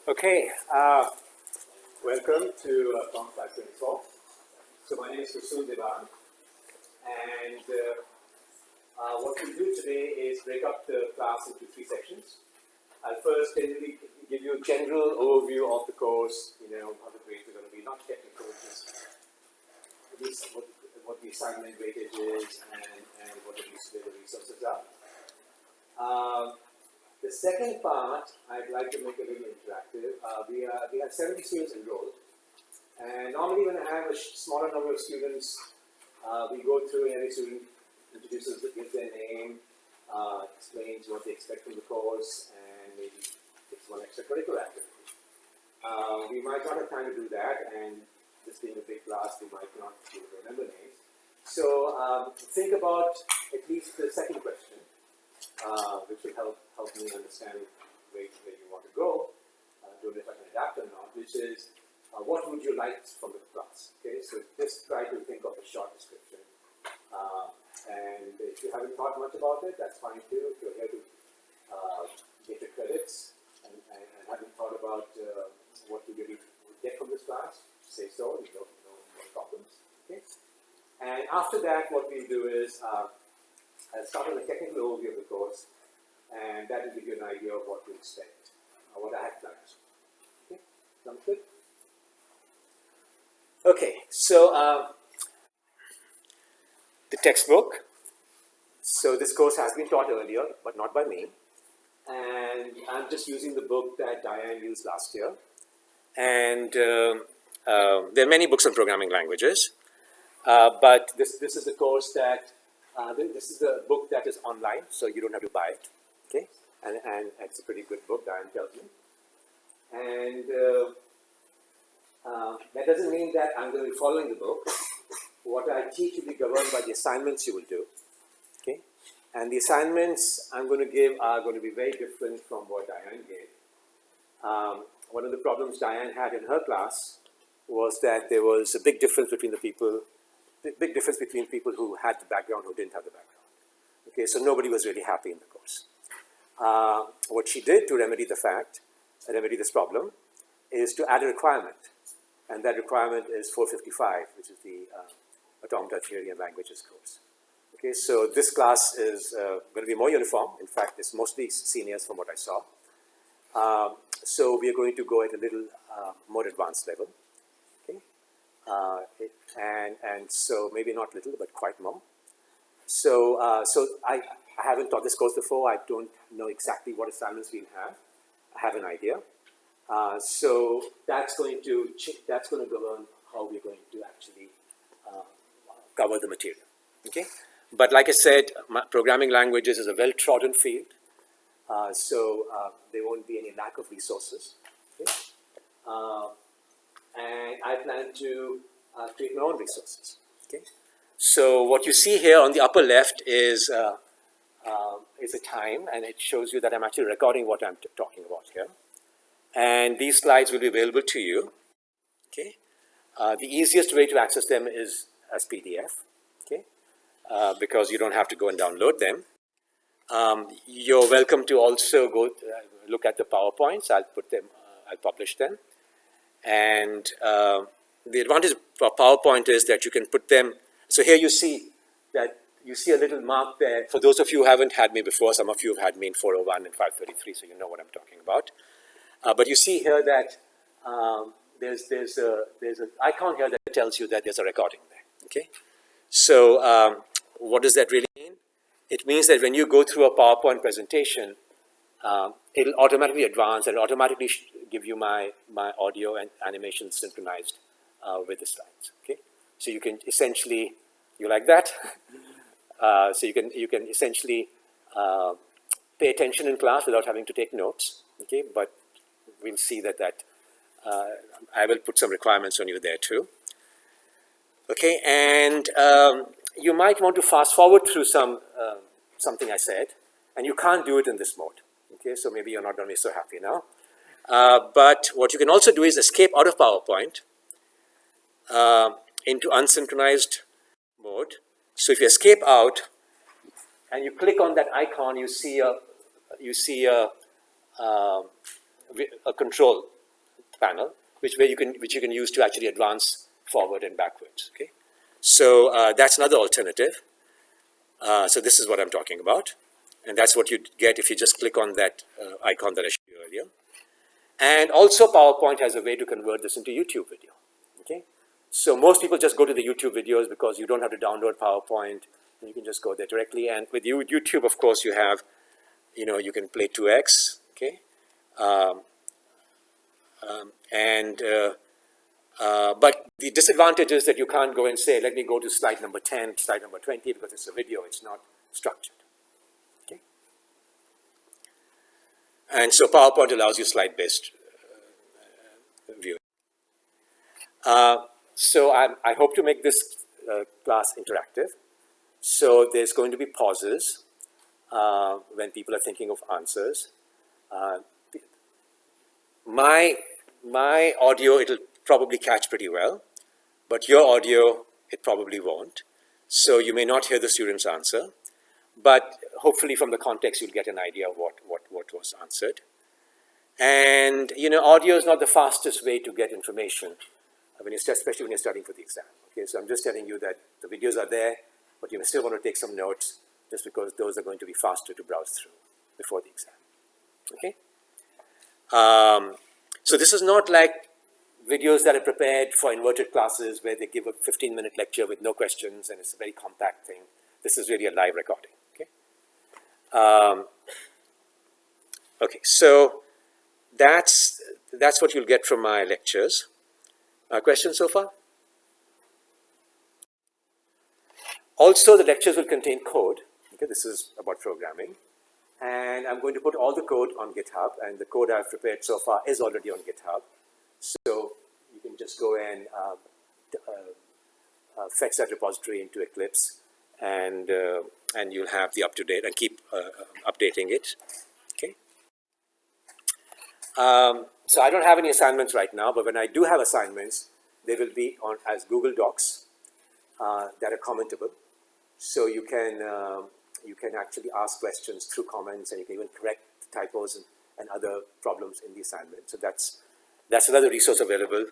Okay, welcome to Talk 524. So my name is Rasool Devan, and what we'll do today is break up the class into three sections. I'll first generally give you a general overview of the course, how the grades are going to be, not technical, just at least what the assignment weightage is and what the resources are. The second part, I'd like to make a little interactive. We have 70 students enrolled, and normally when I have a smaller number of students, we go through and every student introduces, gives their name, explains what they expect from the course, and maybe it's one extracurricular activity. We might not have time to do that, and this being a big class, we might not be able to remember names. So think about at least the second question, which will help me understand where you want to go. Don't know if I can adapt or not, which is what would you like from the class? Okay, so just try to think of a short description. And if you haven't thought much about it, that's fine too. If you're here to get your credits and haven't thought about what you really would get from this class, say so, no problems. Okay? And after that, what we'll do is I'll start with a technical overview of the course, and that will give you an idea of what to expect, what I have planned. Okay, sounds good? Okay, so the textbook. So this course has been taught earlier, but not by me. And I'm just using the book that Diane used last year. And there are many books on programming languages, but this is the course that this is the book that is online, so you don't have to buy it, okay? And it's a pretty good book, Diane tells me. And that doesn't mean that I'm going to be following the book. What I teach will be governed by the assignments you will do, okay? And the assignments I'm going to give are going to be very different from what Diane gave. One of the problems Diane had in her class was that there was a big difference between people who had the background, who didn't have the background. Okay, so nobody was really happy in the course. What she did to remedy this problem, is to add a requirement. And that requirement is 455, which is the Automata Theory and Languages course. Okay, so this class is going to be more uniform. In fact, it's mostly seniors from what I saw. So we are going to go at a little more advanced level. Okay, and so maybe not little, but quite more. So I haven't taught this course before. I don't know exactly what assignments we'll have. I have an idea. So that's going to govern how we're going to actually cover the material. Okay, but like I said, programming languages is a well-trodden field, so there won't be any lack of resources. Okay? And I plan to create my own resources. Okay, so what you see here on the upper left is a time, and it shows you that I'm actually recording what I'm talking about here. And these slides will be available to you. Okay, the easiest way to access them is as PDF. Okay, because you don't have to go and download them. You're welcome to also go look at the PowerPoints. I'll publish them. And the advantage for PowerPoint is that you can put them. So here you see a little mark there. For those of you who haven't had me before, some of you have had me in 401 and 533, so you know what I'm talking about. But you see here that there's an icon here that tells you that there's a recording there. Okay, so what does that really mean? It means that when you go through a PowerPoint presentation, it'll automatically advance and automatically give you my audio and animation synchronized with the slides. Okay, so you can essentially, you like that? So you can essentially pay attention in class without having to take notes. Okay, but we'll see that I will put some requirements on you there too. Okay, and you might want to fast forward through something I said, and you can't do it in this mode. Okay, so maybe you're not going to be so happy now. But what you can also do is escape out of PowerPoint into unsynchronized mode. So if you escape out and you click on that icon, you see a control panel, which you can use to actually advance forward and backwards. Okay, so that's another alternative. So this is what I'm talking about, and that's what you get if you just click on that icon that I showed you earlier. And also, PowerPoint has a way to convert this into YouTube video. Okay, so most people just go to the YouTube videos because you don't have to download PowerPoint, and you can just go there directly. And with YouTube, of course, you have, you can play 2x. Okay, but the disadvantage is that you can't go and say, let me go to slide number 10, slide number 20, because it's a video, it's not structured. Okay? And so PowerPoint allows you slide-based viewing. So I hope to make this class interactive. So there's going to be pauses when people are thinking of answers. My audio, it'll probably catch pretty well, but your audio, it probably won't. So you may not hear the student's answer, but hopefully from the context, you'll get an idea of what was answered. And, audio is not the fastest way to get information, especially when you're studying for the exam. Okay, so I'm just telling you that the videos are there, but you still want to take some notes just because those are going to be faster to browse through before the exam. Okay? So this is not like videos that are prepared for inverted classes where they give a 15-minute lecture with no questions and it's a very compact thing. This is really a live recording. Okay, okay, so that's what you'll get from my lectures. Questions so far? Also, the lectures will contain code. Okay, this is about programming. And I'm going to put all the code on GitHub, and the code I've prepared so far is already on GitHub. So you can just go and fetch that repository into Eclipse, and you'll have the up-to-date and keep updating it. Okay. So I don't have any assignments right now, but when I do have assignments, they will be on as Google Docs that are commentable. So you can actually ask questions through comments, and you can even correct typos and other problems in the assignment. So that's another resource available.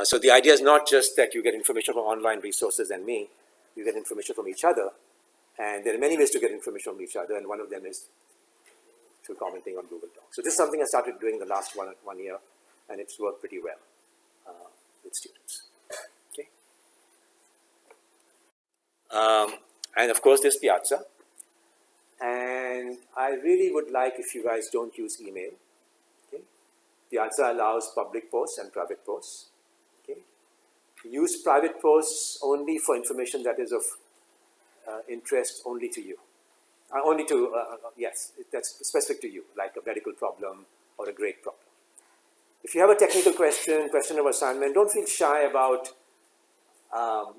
So the idea is not just that you get information from online resources and me, you get information from each other. And there are many ways to get information from each other, and one of them is through commenting on Google Docs. So this is something I started doing the last one year, and it's worked pretty well with students. Okay. And of course, there's Piazza. And I really would like if you guys don't use email. Okay? Piazza allows public posts and private posts. Okay? Use private posts only for information that is of interest only to you. Yes, that's specific to you, like a medical problem or a grade problem. If you have a technical question of assignment, don't feel shy about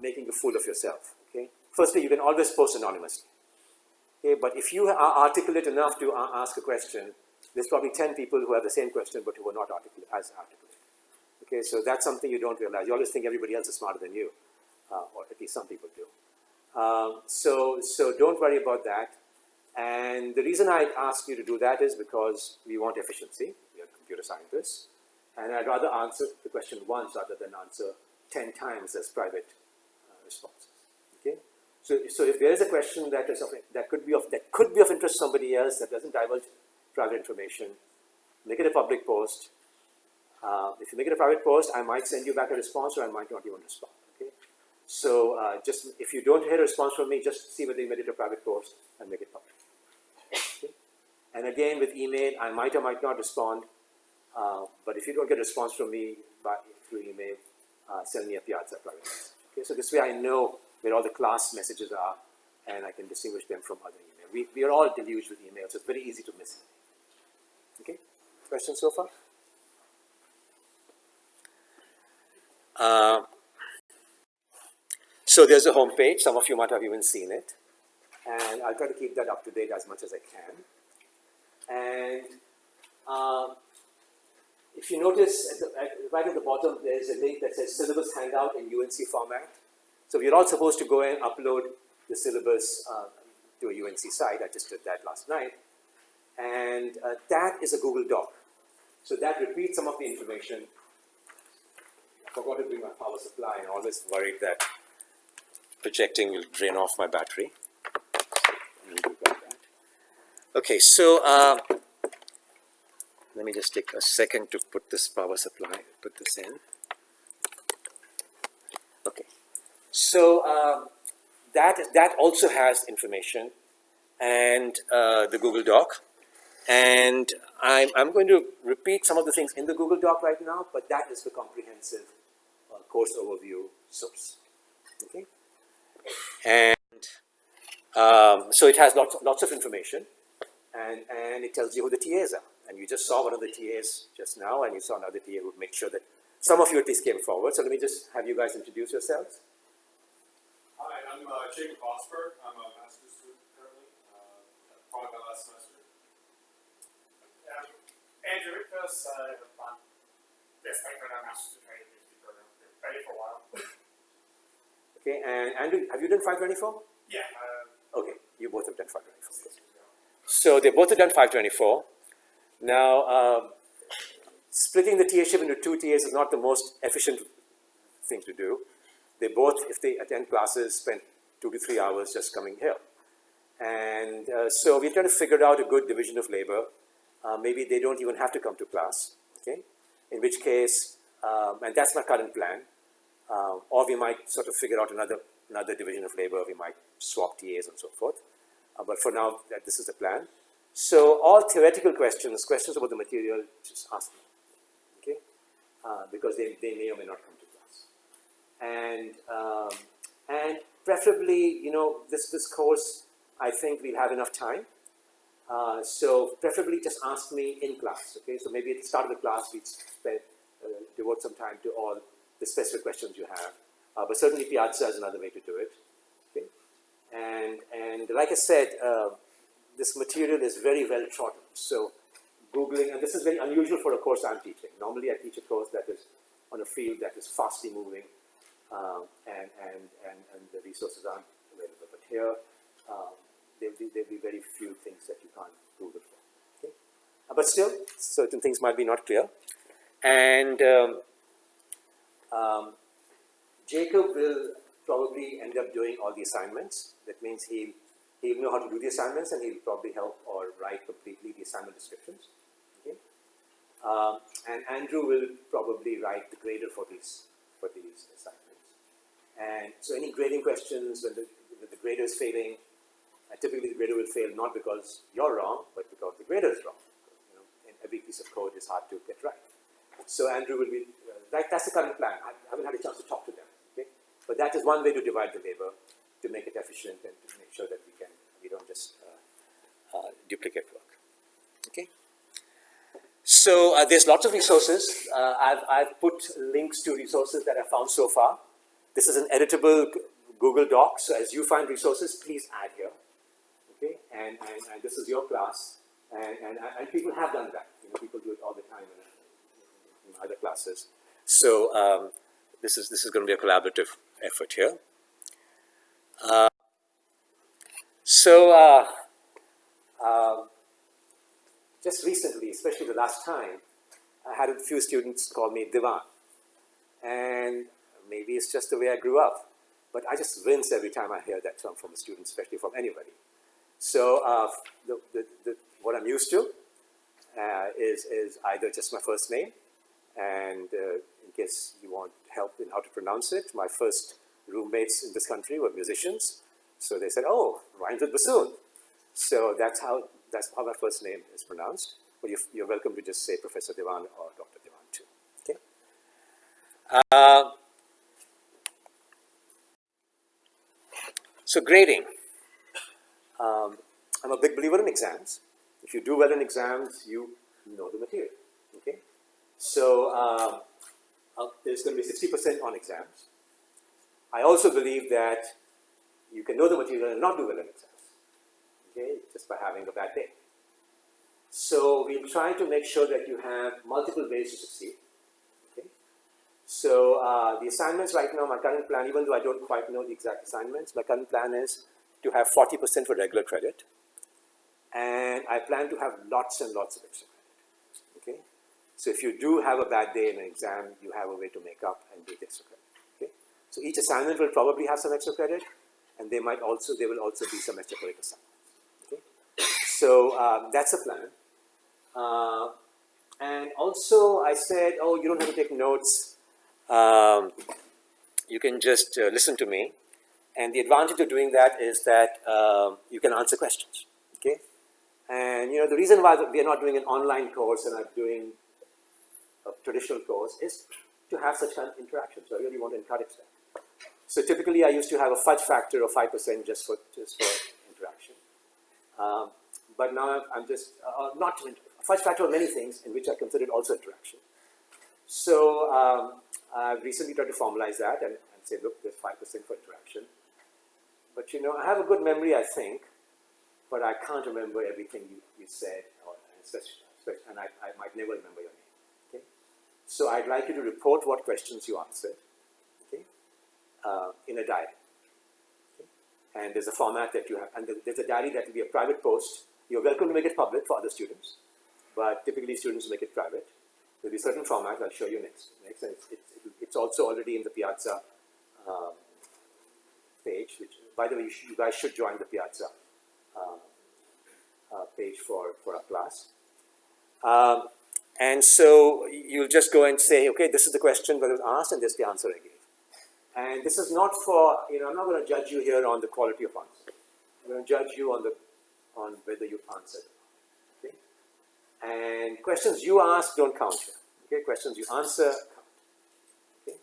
making a fool of yourself. Okay? Firstly, you can always post anonymously. Okay, but if you are articulate enough to ask a question, there's probably 10 people who have the same question but who are not as articulate. Okay, so that's something you don't realize. You always think everybody else is smarter than you, or at least some people do. So don't worry about that. And the reason I ask you to do that is because we want efficiency. We are computer scientists. And I'd rather answer the question once rather than answer 10 times as private responses. Okay? So if there is a question that could be of interest to somebody else that doesn't divulge private information, make it a public post. If you make it a private post, I might send you back a response, or I might not even respond. Okay. So just if you don't hear a response from me, just see whether you made it a private post and make it public. Okay. And again, with email, I might or might not respond. But if you don't get a response from me through email, send me a Piazza private message. Okay. So this way, I know where all the class messages are, and I can distinguish them from other email. We are all deluged with email, so it's very easy to miss it. Okay, questions so far? So there's a home page. Some of you might have even seen it, and I'll try to keep that up to date as much as I can. And if you notice, right at the bottom, there's a link that says syllabus handout in UNC format. So we're all supposed to go and upload the syllabus to a UNC site. I just did that last night. And that is a Google Doc. So that repeats some of the information forgot to bring my power supply and always worried that projecting will drain off my battery. Okay, so let me just take a second to put this power supply, put this in. Okay, so that also has information and the Google Doc. And I'm going to repeat some of the things in the Google Doc right now, but that is the comprehensive course overview source. Okay, and so it has lots of information, and it tells you who the TAs are. And you just saw one of the TAs just now, and you saw another TA who make sure that some of you at least came forward. So let me just have you guys introduce yourselves. Hi, I'm Jacob Vosberg. I'm a master's student currently, following my last semester. Andrew Rickus, I'm a master's in training PhD program. Been ready for a while. Okay, and Andrew, have you done 524? Yeah. Okay, you both have done 524. So they both have done 524. Now, splitting the TAship into two TAs is not the most efficient thing to do. They both, if they attend classes, spend 2 to 3 hours just coming here. And so we're trying to figure out a good division of labor. Maybe they don't even have to come to class, okay? In which case, and that's my current plan, or we might sort of figure out another division of labor. We might swap TAs and so forth. But for now, this is the plan. So all theoretical questions about the material, just ask me, okay? Because they may or may not come to class. And preferably, you know, this course, I think we'll have enough time. So preferably just ask me in class, okay? So maybe at the start of the class, we'd devote some time to all the specific questions you have. But certainly Piazza is another way to do it, okay? And like I said, this material is very well trodden. So Googling, and this is very unusual for a course I'm teaching. Normally I teach a course that is on a field that is fastly moving, and the resources aren't available. But here, there'll be very few things that you can't Google for. Okay? But still, certain things might be not clear. And Jacob will probably end up doing all the assignments. That means he'll know how to do the assignments, and he'll probably help or write completely the assignment descriptions. Okay? And Andrew will probably write the grader for these assignments. And so any grading questions when the grader is failing, typically the grader will fail not because you're wrong, but because the grader is wrong. You know, and every piece of code is hard to get right. So Andrew will be, that's the current plan. I haven't had a chance to talk to them, okay? But that is one way to divide the labor, to make it efficient and to make sure that we don't just duplicate work, okay? So there's lots of resources. I've put links to resources that I found so far. This is an editable Google Doc, so as you find resources, please add here, okay? And this is your class, and people have done that. You know, people do it all the time in other classes. So this is going to be a collaborative effort here. Just recently, especially the last time, I had a few students call me Divan. And maybe it's just the way I grew up, but I just wince every time I hear that term from a student, especially from anybody. So what I'm used to is either just my first name, and in case you want help in how to pronounce it, my first roommates in this country were musicians. So they said, oh, rhymes with bassoon. So that's how my first name is pronounced. But you're welcome to just say Professor Divan or Dr. Divan too. Okay. So grading. I'm a big believer in exams. If you do well in exams, you know the material. Okay. So there's going to be 60% on exams. I also believe that you can know the material and not do well in exams. Okay, just by having a bad day. So we'll try to make sure that you have multiple ways to succeed. Okay. So the assignments right now, my current plan, even though I don't quite know the exact assignments, my current plan is to have 40% for regular credit. And I plan to have lots and lots of extra credit. Okay. So if you do have a bad day in an exam, you have a way to make up and do extra credit. Okay? So each assignment will probably have some extra credit, and there will also be some extra credit assignments. Okay? So that's the plan. And also I said, oh, you don't have to take notes. You can just listen to me. And the advantage of doing that is that you can answer questions. Okay? And the reason why we are not doing an online course and are doing a traditional course is to have such kind of interaction. So I really want to encourage that. So typically I used to have a fudge factor of 5% just for interaction. But now I'm just, not a fudge factor of many things in which I considered also interaction. So I've recently tried to formalize that and say, look, there's 5% for interaction. But I have a good memory, I think, but I can't remember everything you said, and I might never remember your name. Okay? So I'd like you to report what questions you answered, okay, in a diary. Okay? And there's a format that you have, and there's a diary that will be a private post. You're welcome to make it public for other students, but typically students make it private. There'll be a certain format I'll show you next, and it's also already in the Piazza page, which, by the way, you guys should join the Piazza page for our class. And so you'll just go and say, okay, this is the question that was asked, and this is the answer I gave. And this is not for, I'm not going to judge you here on the quality of answer. I'm going to judge you on whether you answered. Okay? And questions you ask don't count here. Okay? Questions you answer count. Okay?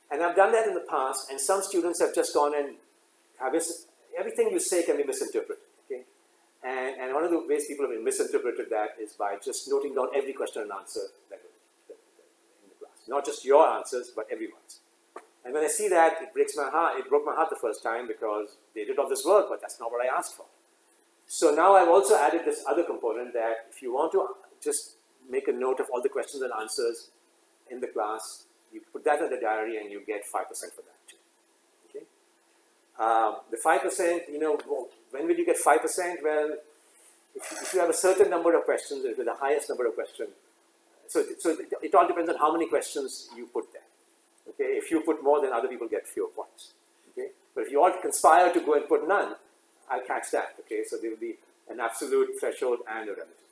And I've done that in the past, and some students have just gone and everything you say can be misinterpreted. Okay? And one of the ways people have misinterpreted that is by just noting down every question and answer that in the class. Not just your answers, but everyone's. And when I see that, it breaks my heart. It broke my heart the first time because they did all this work, but that's not what I asked for. So now I've also added this other component that if you want to just make a note of all the questions and answers in the class, you put that in the diary and you get 5% for that too. Okay? The 5%, when will you get 5%? Well, if you have a certain number of questions, with the highest number of questions, so it all depends on how many questions you put there. Okay? If you put more, then other people get fewer points. Okay? But if you all conspire to go and put none, I'll catch that. Okay? So there will be an absolute threshold and a relative.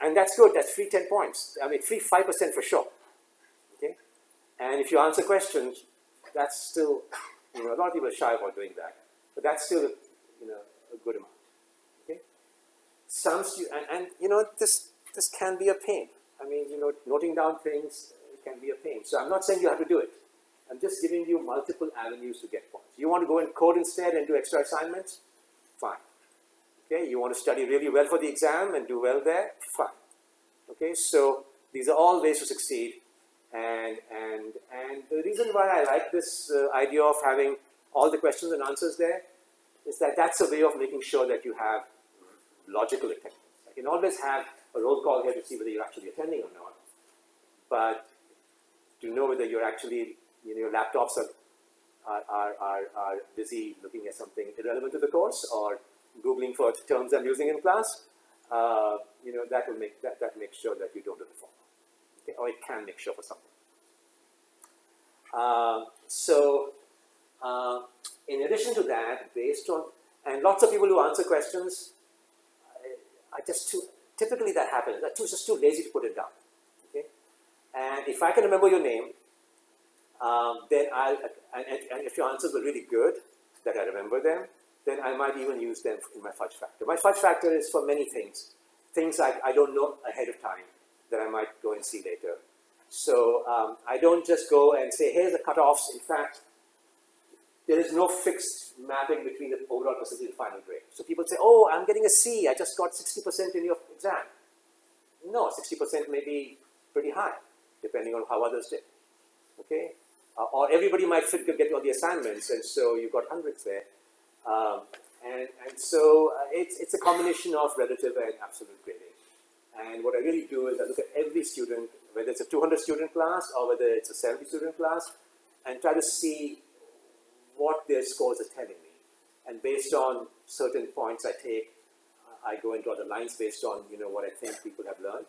And that's good. That's free 10 points. I mean, free 5% for sure. Okay? And if you answer questions, that's still, a lot of people are shy about doing that, but that's still, a good amount. Okay? This can be a pain. I mean, noting down things can be a pain. So I'm not saying you have to do it. I'm just giving you multiple avenues to get points. You want to go and code instead and do extra assignments? Fine. Okay, you want to study really well for the exam and do well there? Fine. Okay, so these are all ways to succeed. And the reason why I like this idea of having all the questions and answers there is that that's a way of making sure that you have logical attendance. I can always have a roll call here to see whether you're actually attending or not, but to know whether you're actually, your laptops are busy looking at something irrelevant to the course or Googling for terms I'm using in class, that will makes sure that you don't do the form. Okay, or it can make sure for something. In addition to that, and lots of people who answer questions, typically that happens. They're just too lazy to put it down. Okay, and if I can remember your name, then and if your answers were really good, that I remember them, then I might even use them in my fudge factor. My fudge factor is for many things I don't know ahead of time that I might go and see later. So I don't just go and say, here's the cutoffs. In fact, there is no fixed mapping between the overall percentage and final grade. So people say, oh, I'm getting a C. I just got 60% in your exam. No, 60% may be pretty high, depending on how others did. Okay? Or everybody might get all the assignments, and so you've got hundreds there. And so it's a combination of relative and absolute grading. And what I really do is I look at every student, whether it's a 200-student class or whether it's a 70-student class, and try to see what their scores are telling me. And based on certain points I take, I go and draw the lines based on, what I think people have learned.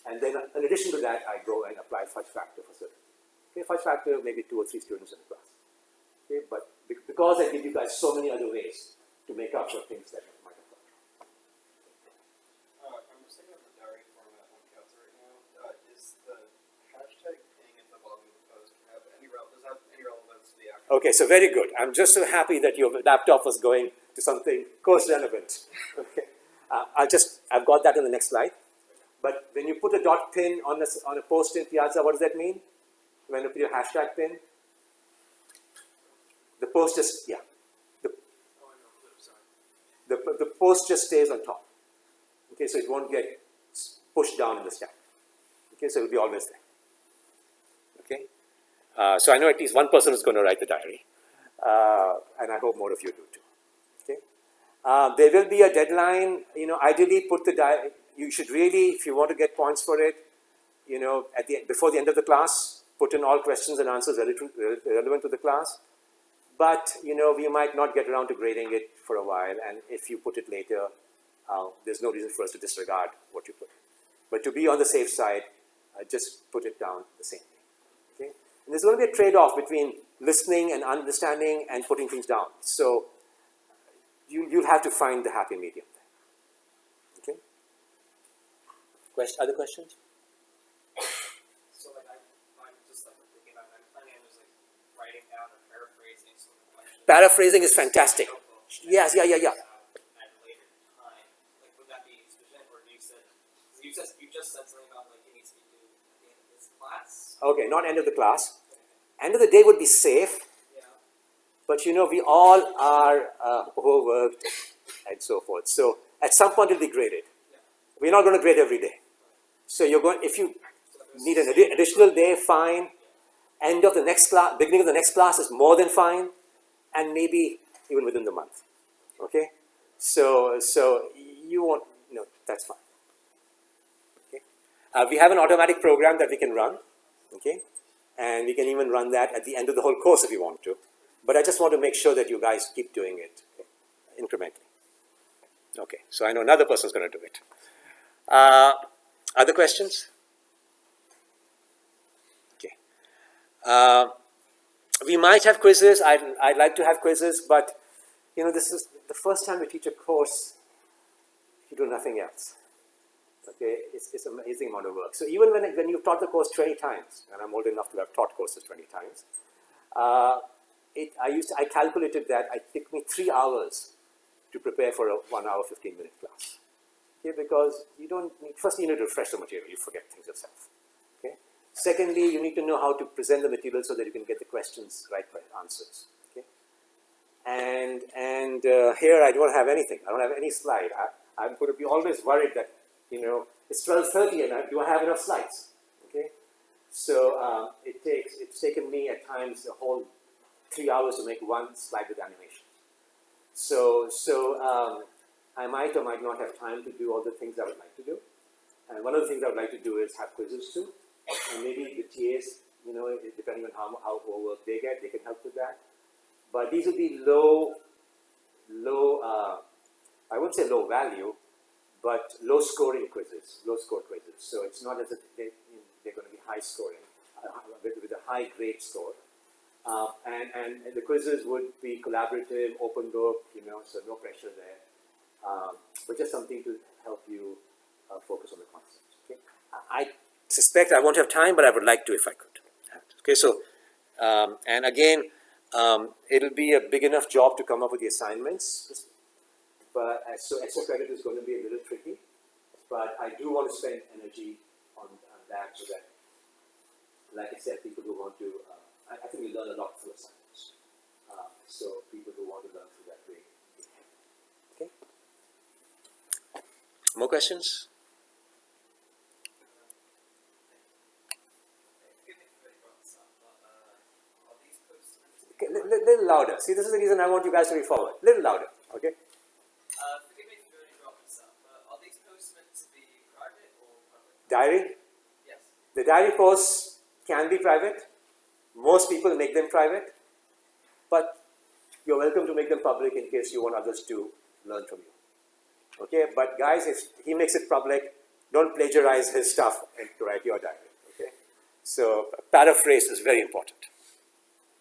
And then in addition to that, I go and apply fudge factor for certain. Okay, fudge factor, maybe 2 or 3 students in the class. Okay, but because I give you guys so many other ways to make up for things that you might have thought. I'm just thinking of the diary format on Cats right now. Is the hashtag ping at the bottom of the post does that have any relevance to the actual? Okay, so very good. I'm just so happy that your laptop was going to something course relevant. Okay, I've got that in the next slide. But when you put a dot pin on a post in Piazza, what does that mean? When you put your hashtag pin, the post just, the post just stays on top. Okay, so it won't get pushed down in the stack. Okay, so it will be always there. Okay, so I know at least one person is going to write the diary, and I hope more of you do too. Okay, there will be a deadline. Ideally, put the diary. You should really, if you want to get points for it, before the end of the class, put in all questions and answers relevant to the class. But, we might not get around to grading it for a while, and if you put it later, there's no reason for us to disregard what you put. But to be on the safe side, just put it down the same thing. Okay? And there's going to be a trade-off between listening and understanding and putting things down. So you'll have to find the happy medium there. Okay? Other questions? So I'm just thinking about I'm planning on just writing down or paraphrasing some of the questions. Paraphrasing is fantastic. Yes, yeah. At a later time, would that be sufficient, or you just said something about it needs to be due at the end of this class? Okay, not end of the class. End of the day would be safe, Yeah. but we all are overworked and so forth. So at some point it'll be graded. Yeah. We're not going to grade every day. So if you need an additional day, fine. End of the next class, beginning of the next class is more than fine, and maybe even within the month. Okay, so you won't. No, that's fine. Okay, we have an automatic program that we can run. Okay, and we can even run that at the end of the whole course if you want to. But I just want to make sure that you guys keep doing it incrementally. Okay, so I know another person's going to do it. Other questions? Okay. We might have quizzes. I'd like to have quizzes, but this is the first time we teach a course. You do nothing else. Okay, it's an amazing amount of work. So even when you've taught the course 20 times, and I'm old enough to have taught courses 20 times, I calculated that it took me 3 hours to prepare for a 1 hour, 15-minute class. Okay, because first you need to refresh the material, you forget things yourself. Okay. Secondly, you need to know how to present the material so that you can get the questions right answers. Okay. And here I don't have anything. I don't have any slide. I'm going to be always worried that it's 12:30 and do I have enough slides? Okay. So it's taken me at times a whole 3 hours to make one slide with animation. So I might or might not have time to do all the things I would like to do. And one of the things I would like to do is have quizzes too. And maybe the TAs, depending on how overworked they get, they can help with that. But these will be low, I wouldn't say low value, but low scoring quizzes, low score quizzes. So it's not as if they're going to be high scoring, with a high grade score. And the quizzes would be collaborative, open book, so no pressure there. But just something to help you focus on the concepts. Okay? I suspect I won't have time, but I would like to if I could. Okay, so and again, it'll be a big enough job to come up with the assignments. But so extra credit is going to be a little tricky. But I do want to spend energy on that so that, like I said, people who want to, I think we learn a lot through assignments. So people who want to learn through that way. Okay. More questions? Okay, little louder. See, this is the reason I want you guys to be forward. Little louder, okay? Forgive me for interrupting, sir, but are these posts meant to be private or public? Diary? Yes. The diary posts can be private. Most people make them private. But you're welcome to make them public in case you want others to learn from you. Okay, but guys, if he makes it public, don't plagiarize his stuff and to write your diary. Okay, so paraphrase is very important.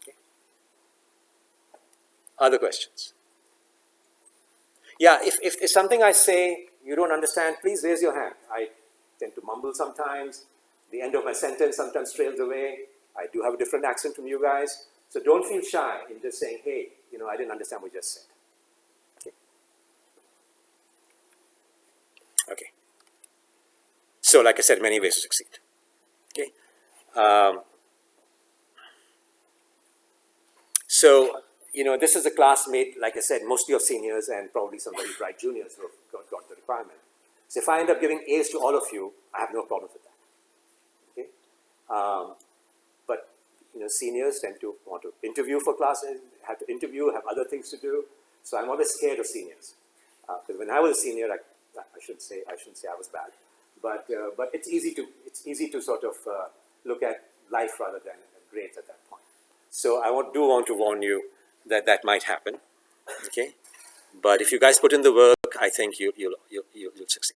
Okay. Other questions? Yeah, if something I say you don't understand, please raise your hand. I tend to mumble sometimes. The end of my sentence sometimes trails away. I do have a different accent from you guys. So don't feel shy in just saying, hey, I didn't understand what you just said. Okay. Okay. So like I said, many ways to succeed. Okay. So, this is a classmate, like I said, mostly of seniors and probably some very bright juniors who have got the requirement. So if I end up giving A's to all of you, I have no problem with that. Okay? But seniors tend to want to interview for classes, have to interview, have other things to do. So I'm always scared of seniors. Because when I was a senior, I shouldn't say I was bad, but it's easy to sort of look at life rather than grades at that point. So I do want to warn you that might happen. Okay, but if you guys put in the work, I think you'll succeed.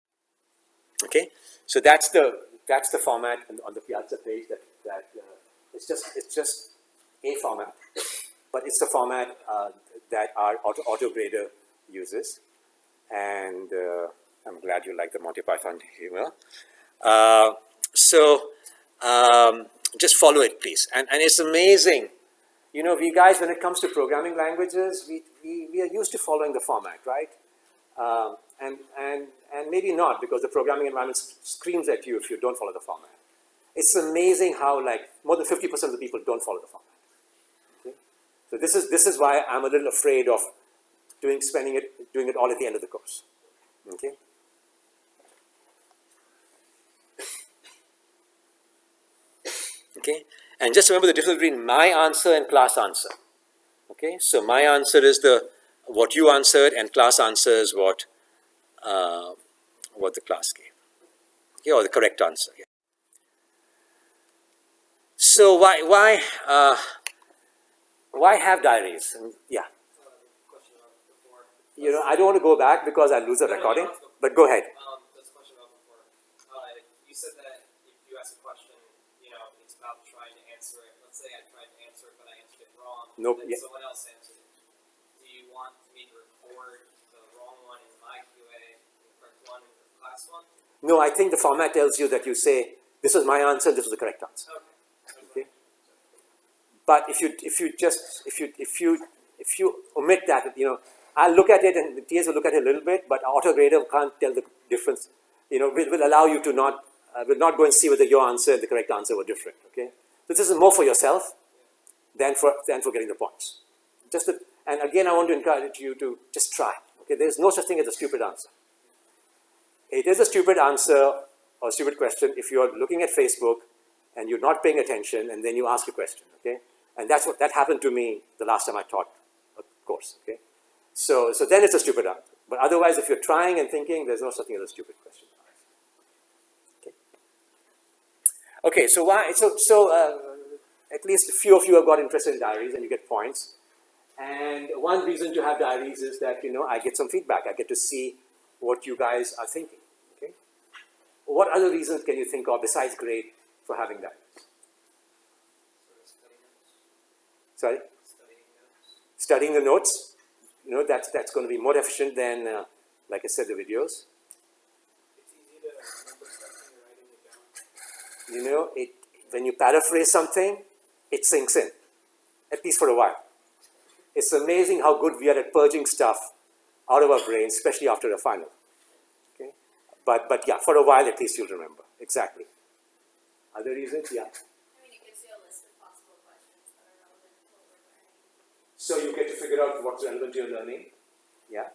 Okay, so that's the format on the Piazza page. That it's just a format, but it's the format that our auto grader uses, and I'm glad you like the Monty Python humor. So just follow it, please, and it's amazing. We guys, when it comes to programming languages, we are used to following the format, right? And maybe not, because the programming environment screams at you if you don't follow the format. It's amazing how more than 50% of the people don't follow the format. Okay? So this is why I'm a little afraid of doing it all at the end of the course. Okay? Okay? And just remember the difference between my answer and class answer. Okay? So my answer is what you answered, and class answer is what the class gave. Okay? Or the correct answer. Yeah. So why have diaries? Yeah. Question about before. I don't want to go back because I lose the recording. But go ahead. There's a question about before. You said that if you ask a question, it's about trying to answer it. Let's say I tried to answer it, but I answered it wrong. Nope. And Yeah. someone else answered it. Do you want me to record the wrong one in my QA and the correct one in the class one? No, I think the format tells you that you say, this is my answer, this is the correct answer. Okay. Okay. But if you omit that, I'll look at it and the TAs will look at it a little bit, but AutoGrader can't tell the difference. Will allow you to will not go and see whether your answer and the correct answer were different. Okay. So this is more for yourself than for getting the points. And again, I want to encourage you to just try. Okay. There is no such thing as a stupid answer. It is a stupid answer or a stupid question if you are looking at Facebook and you're not paying attention and then you ask a question. Okay. And that happened to me the last time I taught a course. Okay. So then it's a stupid answer. But otherwise, if you're trying and thinking, there's no such thing as a stupid question. Okay. Okay. So why? At least a few of you have got interested in diaries, and you get points. And one reason to have diaries is that I get some feedback. I get to see what you guys are thinking. Okay. What other reasons can you think of besides grade for having diaries? Sorry. Studying the notes. That's going to be more efficient than, like I said, the videos. It's easy to remember stuff when you're writing it down. When you paraphrase something, it sinks in, at least for a while. It's amazing how good we are at purging stuff out of our brains, especially after a final. Okay, but yeah, for a while at least you'll remember exactly. Other reasons, yeah. It gives you a list of possible questions that are relevant to what we're learning. So you get to figure out what's relevant to your learning, yeah.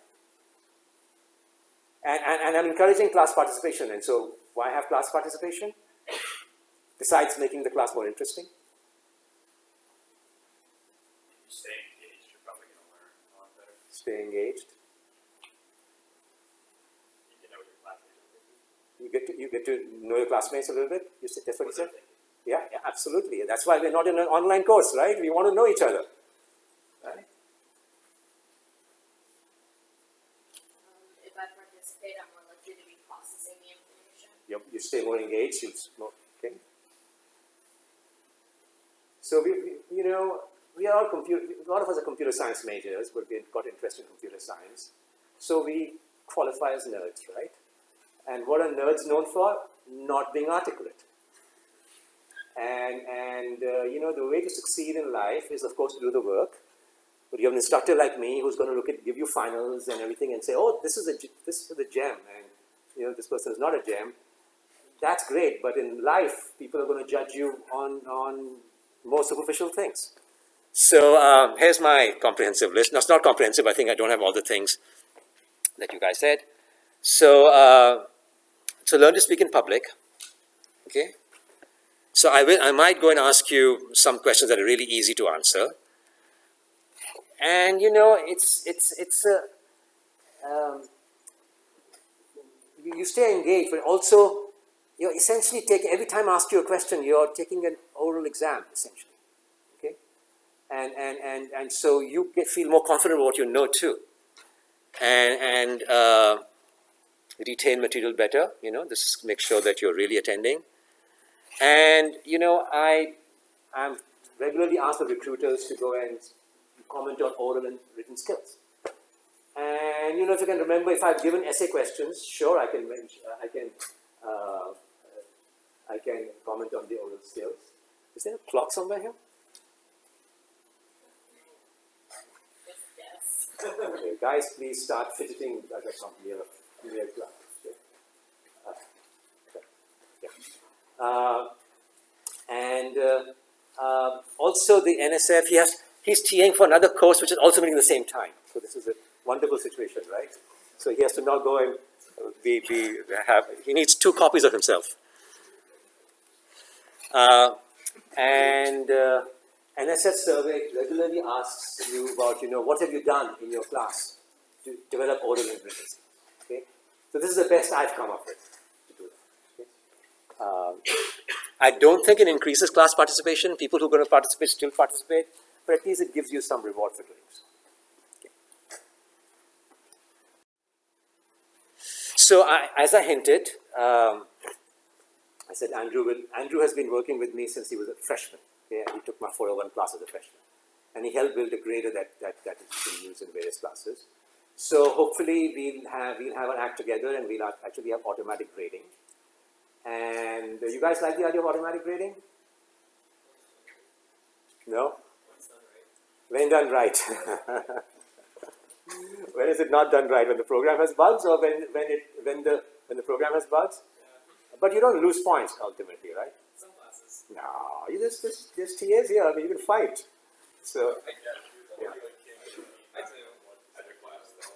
And I'm encouraging class participation. And so why have class participation? Besides making the class more interesting. If you stay engaged, you're probably going to learn a lot better. Stay engaged. You can know what your classmates are thinking. You get to know your classmates a little bit. That's what you said? Yeah, absolutely. That's why we're not in an online course, right? We want to know each other. Right? If I participate you stay more engaged, you'll more, okay? So we are all a lot of us are computer science majors, but we've got interest in computer science. So we qualify as nerds, right? And what are nerds known for? Not being articulate. And the way to succeed in life is, of course, to do the work. But you have an instructor like me who's going to give you finals and everything and say, oh, this is a gem, and this person is not a gem. That's great, but in life, people are going to judge you on more superficial things. So here's my comprehensive list. No, it's not comprehensive. I think I don't have all the things that you guys said. So learn to speak in public. Okay. So I might go and ask you some questions that are really easy to answer. And you stay engaged, but also you're essentially every time I ask you a question, you're taking an oral exam essentially. Okay, and so you feel more confident about what you know too, and retain material better. This makes sure that you're really attending. And I'm regularly asked by recruiters to go and comment on oral and written skills. And if you can remember, if I've given essay questions, sure, I can comment on the oral skills. Is there a clock somewhere here? Yes. Okay, guys, please start fidgeting at the near clock. Also the NSF, he's TAing for another course which is also meeting at the same time. So this is a wonderful situation, right? So he has to now go and he needs 2 copies of himself. NSF survey regularly asks you about, what have you done in your class to develop oral and written. Okay? So this is the best I've come up with to do that. Okay? I don't think it increases class participation. People who are going to participate still participate, but at least it gives you some reward for doing so. Okay. So as I hinted, I said Andrew has been working with me since he was a freshman. Okay? He took my 401 class as a freshman. And he helped build a grader that is being used in various classes. So hopefully we'll have an act together and we'll actually have automatic grading. And you guys like the idea of automatic grading? No? When done right. When is it not done right? When the program has bugs, or when the program has bugs? But you don't lose points ultimately, right? Some classes. No, there's TAs here. I mean, you can fight. So yeah. I had a class that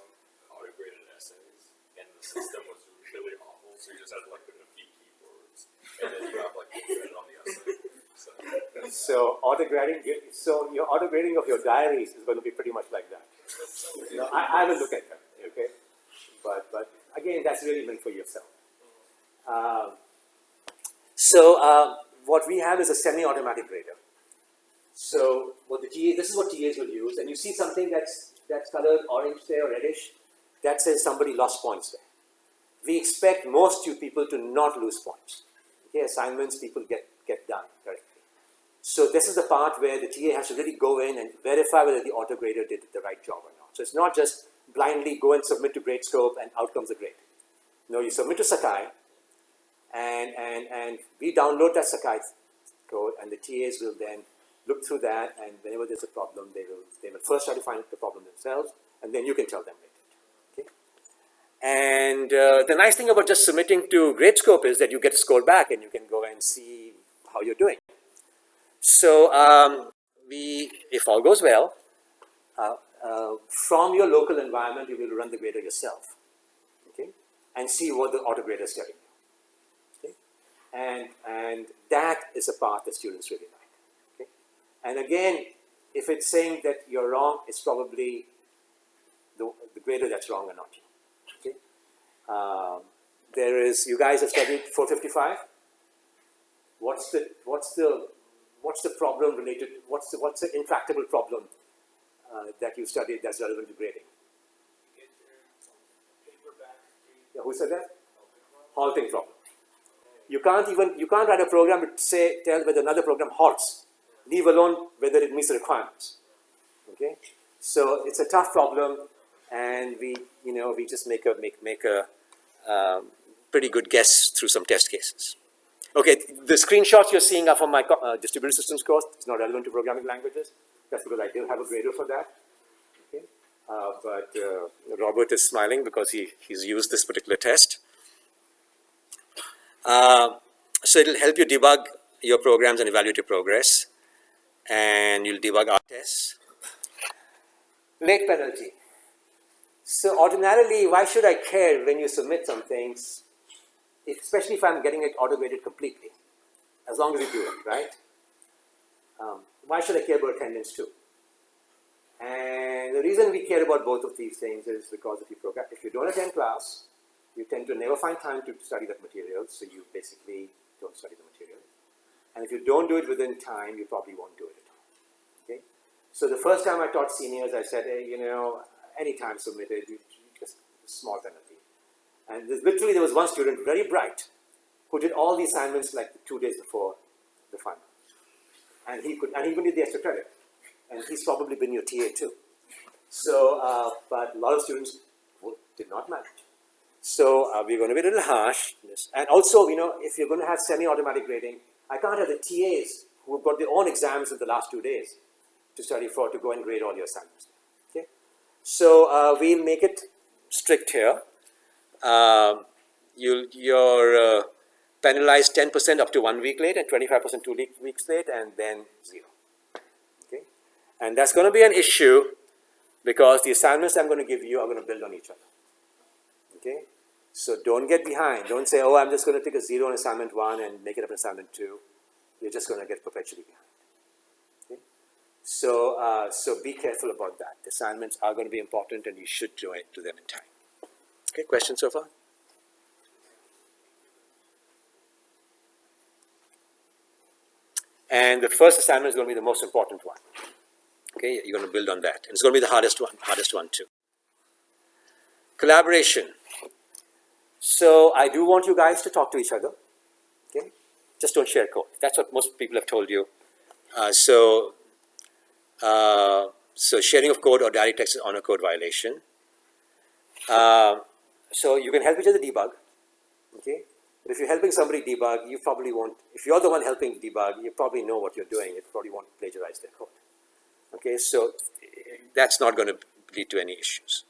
auto-graded essays, and the system was really awful, so you just had to put in a few keywords, and then you got credit on the essay. So auto-grading, so your auto-grading of your diaries is going to be pretty much like that. I will look at them, okay? But again, that's really meant for yourself. What we have is a semi-automatic grader. So this is what TAs will use, and you see something that's colored orange there or reddish, that says somebody lost points there. We expect most people to not lose points. Okay, assignments people get done correctly. So this is the part where the TA has to really go in and verify whether the autograder did the right job or not. So it's not just blindly go and submit to Gradescope and out comes the grade. No, you submit to Sakai, and we download that Sakai code, and the TAs will then look through that, and whenever there's a problem, they will first try to find the problem themselves, and then you can tell them later. Okay? And the nice thing about just submitting to Gradescope is that you get a score back, and you can go and see how you're doing. So if all goes well, from your local environment, you will run the grader yourself, okay, and see what the autograder is telling you, okay, and that is a part that students really like, okay. And again, if it's saying that you're wrong, it's probably the grader that's wrong and not you, okay. You guys have studied 455. What's the problem related? What's the intractable problem that you studied that's relevant to grading? You get your paper back. Yeah, who said that? Halting problem. You can't write a program to tell whether another program halts, leave alone whether it meets the requirements. Okay, so it's a tough problem, and we just make a pretty good guess through some test cases. Okay, the screenshots you're seeing are from my distributed systems course. It's not relevant to programming languages. That's because I didn't have a grader for that. Okay, but Robert is smiling because he's used this particular test. So it'll help you debug your programs and evaluate your progress, and you'll debug our tests. Late penalty. So ordinarily, why should I care when you submit some things, especially if I'm getting it auto-graded completely, as long as you do it, right? Why should I care about attendance too? And the reason we care about both of these things is because if you don't attend class, you tend to never find time to study that material, so you basically don't study the material. And if you don't do it within time, you probably won't do it at all. Okay? So the first time I taught seniors, I said, hey, anytime submitted, you just small penalty. And literally there was one student, very bright, who did all the assignments like 2 days before the final. And he even did the extra credit. And he's probably been your TA too. So, but a lot of students did not manage. So we're going to be a little harsh. And also, if you're going to have semi-automatic grading, I can't have the TAs who've got their own exams in the last 2 days to study for to go and grade all your assignments. Okay? So we'll make it strict here. You're penalized 10% up to 1 week late and 25% 2 weeks late, and then 0. Okay? And that's going to be an issue because the assignments I'm going to give you are going to build on each other. Okay? So don't get behind. Don't say, oh, I'm just going to take a 0 on assignment 1 and make it up in assignment 2. You're just going to get perpetually behind. Okay? So be careful about that. The assignments are going to be important and you should do them in time. Okay, questions so far? And the first assignment is going to be the most important one. Okay, you're going to build on that. And it's going to be the hardest one too. Collaboration. So I do want you guys to talk to each other. Okay, just don't share code. That's what most people have told you. So sharing of code or direct text is on a code violation. So you can help each other debug. Okay, but if you're helping somebody debug, you probably won't. If you're the one helping debug, you probably know what you're doing. You probably won't plagiarize their code. Okay, so that's not going to lead to any issues.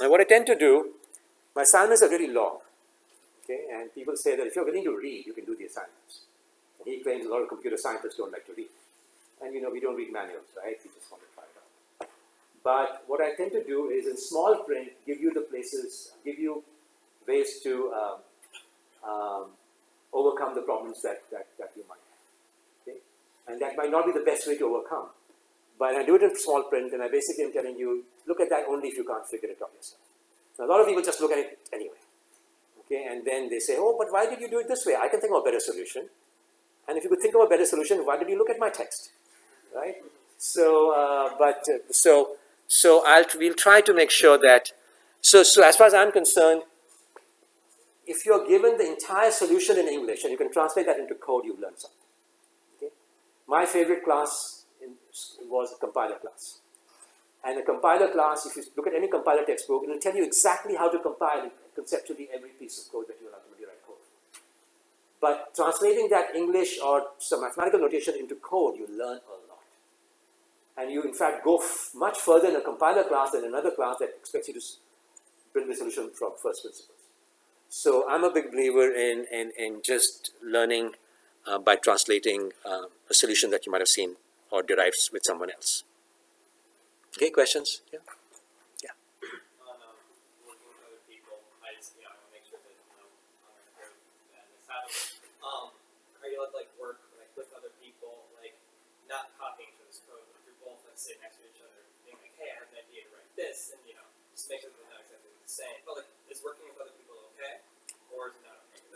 And what I tend to do, my assignments are really long. Okay, and people say that if you're willing to read, you can do the assignments. And he claims a lot of computer scientists don't like to read. And we don't read manuals, right? We just want to try it out. But what I tend to do is in small print, give you ways to overcome the problems that you might have. Okay? And that might not be the best way to overcome. But I do it in small print, and I basically am telling you, look at that only if you can't figure it out yourself. Now, a lot of people just look at it anyway. Okay? And then they say, oh, but why did you do it this way? I can think of a better solution. And if you could think of a better solution, why did you look at my text? Right? So, we'll try to make sure that, so as far as I'm concerned, if you're given the entire solution in English and you can translate that into code, you've learned something. Okay? My favorite class was a compiler class. And a compiler class, if you look at any compiler textbook, it will tell you exactly how to compile conceptually every piece of code that you will ultimately write code for. But translating that English or some mathematical notation into code, you learn a lot. And you, in fact, go much further in a compiler class than another class that expects you to build the solution from first principles. So I'm a big believer in just learning by translating a solution that you might have seen or derived with someone else. Okay, questions? Yeah. On working with other people, I just I want to make sure that I'm on the code and this happens. Are you allowed to work with other people, not copying each other's code, but if you're both sitting next to each other, being hey, I have an idea to write this, and just make sure that they're not exactly the same. But is working with other people okay, or is it not okay?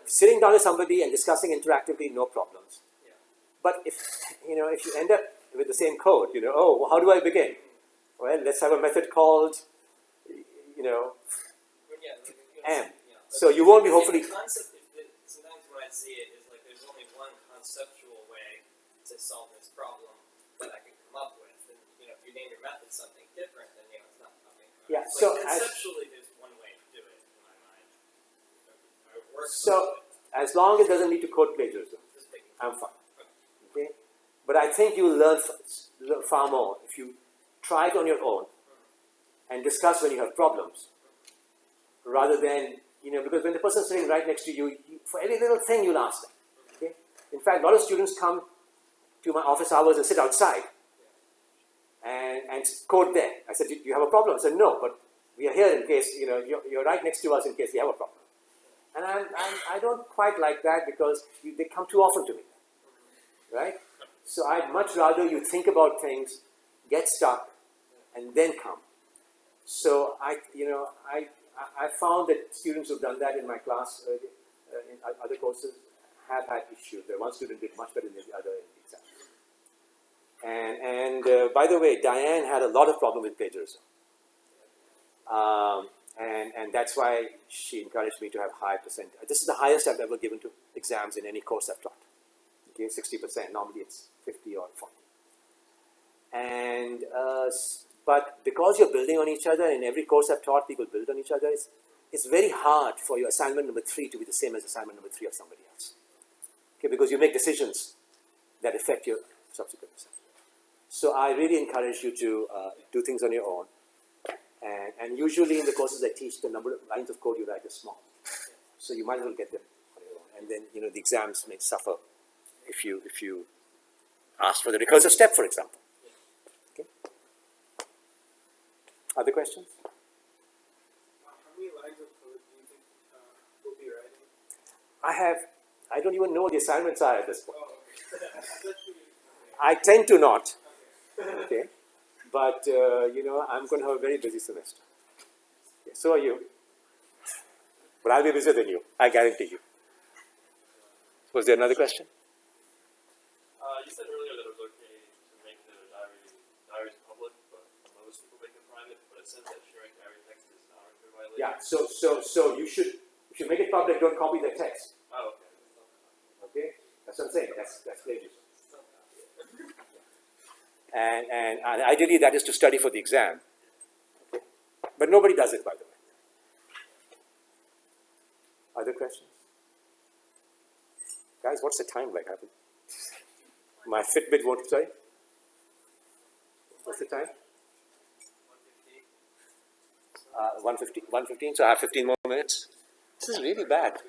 Sitting down with somebody and discussing interactively, no problems. Yeah. But if you end up with the same code, how do I begin? Well, let's have a method called, Yeah, M. Yeah. So you won't be hopefully. The concept, sometimes when I see it, is like there's only one conceptual way to solve this problem that I can come up with. And, if you name your method something different, then, it's not coming. Yeah, Like, so conceptually, there's one way to do it, in my mind. It works. So as long as it doesn't lead to code plagiarism, Just picking. I'm fine. Okay? But I think you'll learn far more if you try it on your own and discuss when you have problems, rather than, because when the person's sitting right next to you, for every little thing you'll ask them. Okay? In fact, a lot of students come to my office hours and sit outside and code there. I said, do you have a problem? I said, no, but we are here in case, you're right next to us in case you have a problem. And I don't quite like that because they come too often to me, right? So I'd much rather you think about things, get stuck, and then come. So I found that students who've done that in my class, in other courses, have had issues. The one student did much better than the other in the exam. And by the way, Diane had a lot of problem with plagiarism. And that's why she encouraged me to have high percent. This is the highest I've ever given to exams in any course I've taught. Okay, 60%. Normally it's 50 or 40. And but because you're building on each other, in every course I've taught, people build on each other. It's very hard for your assignment number 3 to be the same as assignment number 3 of somebody else. Okay, because you make decisions that affect your subsequent assignment. So I really encourage you to do things on your own. And usually in the courses I teach, the number of lines of code you write is small. So you might as well get them on your own. And then, the exams may suffer if you ask for the recursive step, for example. Okay. Other questions? How many lines of code do you think we'll be writing? I don't even know what the assignments are at this point. Oh, okay. I tend to not. Okay. But, I'm going to have a very busy semester. Okay, so are you. But I'll be busier than you, I guarantee you. Was there another question? You said earlier that it was okay to make the diaries public, but most people make them private. But it says that sharing diary text is not a violation. Yeah, so you should make it public, don't copy the text. Oh, okay. Okay? That's what I'm saying. That's plagiarism. And ideally that is to study for the exam. Okay? But nobody does it, by the way. Other questions? Guys, what's the time like? My Fitbit won't, sorry? What's the time? 1:15, so I have 15 more minutes. This is really bad.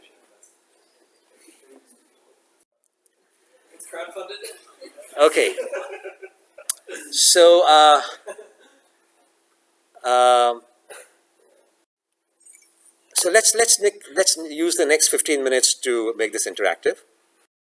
It's crowdfunded. Okay. So, so let's use the next 15 minutes to make this interactive.